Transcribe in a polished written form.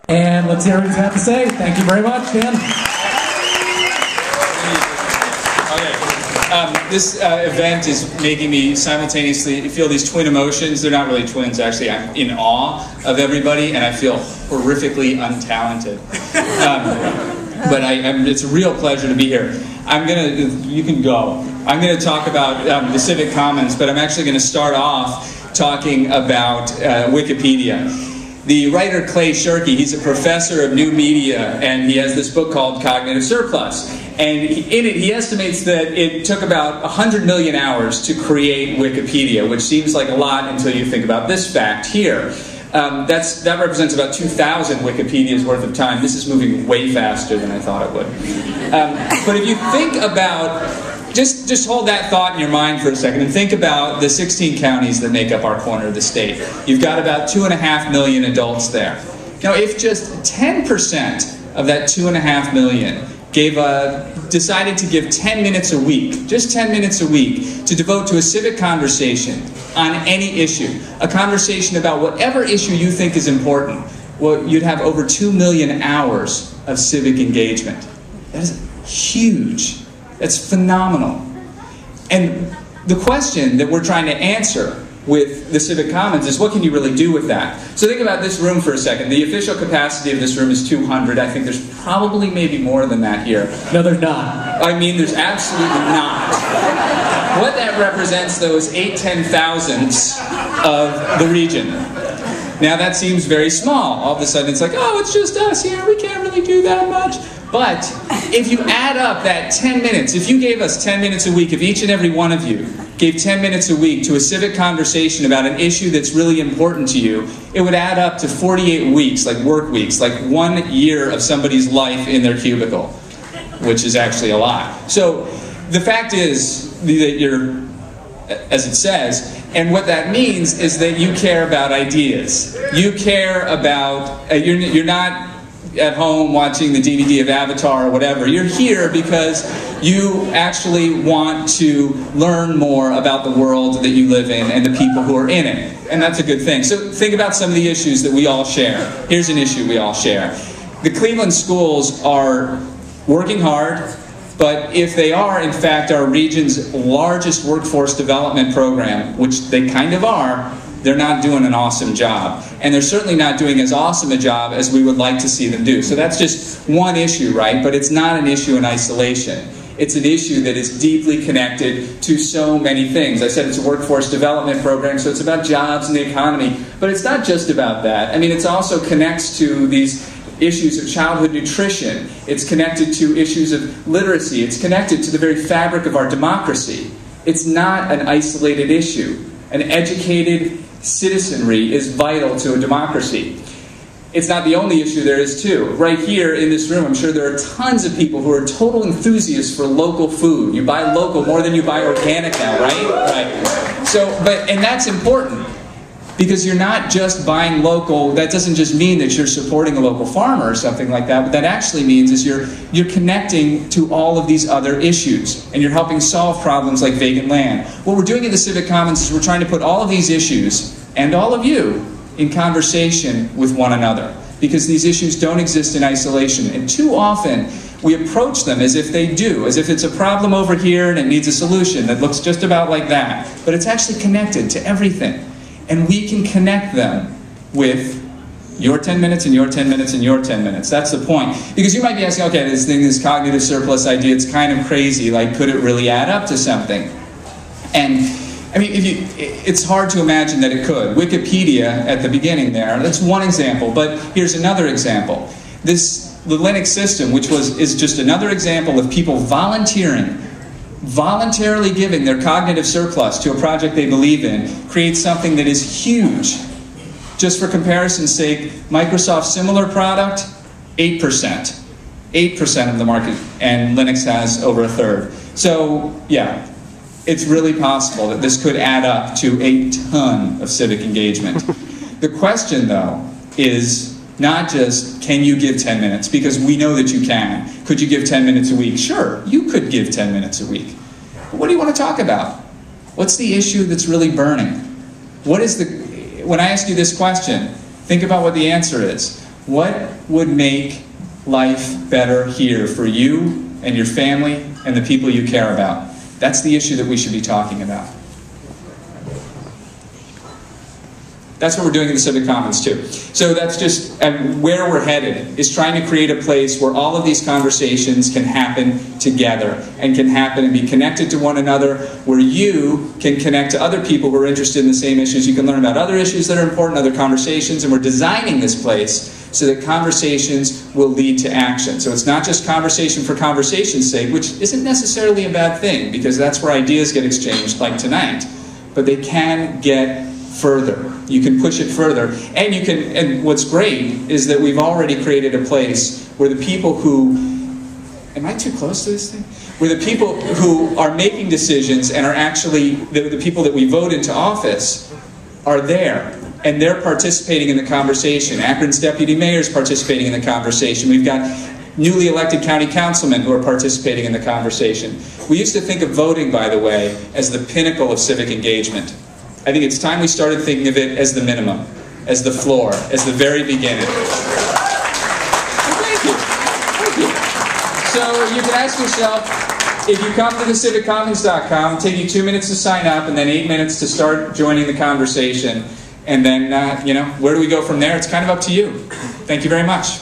And let's hear what he's got to say. Thank you very much, Dan. This event is making me simultaneously feel these twin emotions. They're not really twins, actually. I'm in awe of everybody, and I feel horrifically untalented. But it's a real pleasure to be here. You can go. I'm going to talk about the Civic Commons, but I'm actually going to start off talking about Wikipedia. The writer Clay Shirky, he's a professor of new media, and he has this book called Cognitive Surplus. And in it, he estimates that it took about 100 million hours to create Wikipedia, which seems like a lot until you think about this fact here. That represents about 2,000 Wikipedias worth of time. This is moving way faster than I thought it would. But if you think about... Just hold that thought in your mind for a second and think about the 16 counties that make up our corner of the state. You've got about 2.5 million adults there. Now, if just 10% of that 2.5 million decided to give 10 minutes a week, just 10 minutes a week, to devote to a civic conversation on any issue, a conversation about whatever issue you think is important, well, you'd have over 2 million hours of civic engagement. That is huge. That's phenomenal. And the question that we're trying to answer with the Civic Commons is, what can you really do with that? So think about this room for a second. The official capacity of this room is 200. I think there's probably maybe more than that here. No, there's not. I mean, there's absolutely not. What that represents, though, is 8/10,000ths of the region. Now, that seems very small. All of a sudden, it's like, oh, it's just us here. We can't really do that much. But if you add up that 10 minutes, if you gave us 10 minutes a week, if each and every one of you gave 10 minutes a week to a civic conversation about an issue that's really important to you, it would add up to 48 weeks, like work weeks, like 1 year of somebody's life in their cubicle, which is actually a lot. So the fact is that you're, as it says, and what that means is that you care about ideas. You care about, you're not at home watching the DVD of Avatar or whatever. You're here because you actually want to learn more about the world that you live in and the people who are in it. And that's a good thing. So think about some of the issues that we all share. Here's an issue we all share. The Cleveland schools are working hard, but if they are, in fact, our region's largest workforce development program, which they kind of are, they're not doing an awesome job. And they're certainly not doing as awesome a job as we would like to see them do. So that's just one issue, right? But it's not an issue in isolation. It's an issue that is deeply connected to so many things. I said it's a workforce development program, so it's about jobs and the economy. But it's not just about that. I mean, it also connects to these issues of childhood nutrition. It's connected to issues of literacy. It's connected to the very fabric of our democracy. It's not an isolated issue. An educated citizenry is vital to a democracy. It's not the only issue there is too. Right here in this room, I'm sure there are tons of people who are total enthusiasts for local food. You buy local more than you buy organic now, right? Right. So, and that's important. Because you're not just buying local. That doesn't just mean that you're supporting a local farmer or something like that. What that actually means is you're connecting to all of these other issues. And you're helping solve problems like vacant land. What we're doing in the Civic Commons is we're trying to put all of these issues, and all of you, in conversation with one another. Because these issues don't exist in isolation. And too often, we approach them as if they do. As if it's a problem over here and it needs a solution that looks just about like that. But it's actually connected to everything. And we can connect them with your 10 minutes and your 10 minutes and your 10 minutes. That's the point. Because you might be asking, okay, this cognitive surplus idea, it's kind of crazy. Like, could it really add up to something? And, I mean, it's hard to imagine that it could. Wikipedia, at the beginning there, that's one example. But here's another example. The Linux system, which is just another example of people voluntarily giving their cognitive surplus to a project they believe in, creates something that is huge. Just for comparison's sake, Microsoft's similar product, 8%. 8% of the market, and Linux has over 1/3. So, yeah, it's really possible that this could add up to a ton of civic engagement. The question, though, is not just, can you give 10 minutes? Because we know that you can. Could you give 10 minutes a week? Sure, you could give 10 minutes a week. But what do you want to talk about? What's the issue that's really burning? When I ask you this question, think about what the answer is. What would make life better here for you and your family and the people you care about? That's the issue that we should be talking about. That's what we're doing in the Civic Commons too. So that's just where we're headed, is trying to create a place where all of these conversations can happen together and can happen and be connected to one another, where you can connect to other people who are interested in the same issues. You can learn about other issues that are important, other conversations, and we're designing this place so that conversations will lead to action. So it's not just conversation for conversation's sake, which isn't necessarily a bad thing, because that's where ideas get exchanged, like tonight. But they can get further. You can push it further. And you can, and what's great is that we've already created a place where the people who, am I too close to this thing? Where the people who are making decisions and are actually the people that we vote into office are there. And they're participating in the conversation. Akron's deputy mayor is participating in the conversation. We've got newly elected county councilmen who are participating in the conversation. We used to think of voting, by the way, as the pinnacle of civic engagement. I think it's time we started thinking of it as the minimum, as the floor, as the very beginning. Thank you. Thank you. So you can ask yourself, if you come to the civiccommons.com, it'll take you 2 minutes to sign up and then 8 minutes to start joining the conversation. And then, you know, where do we go from there? It's kind of up to you. Thank you very much.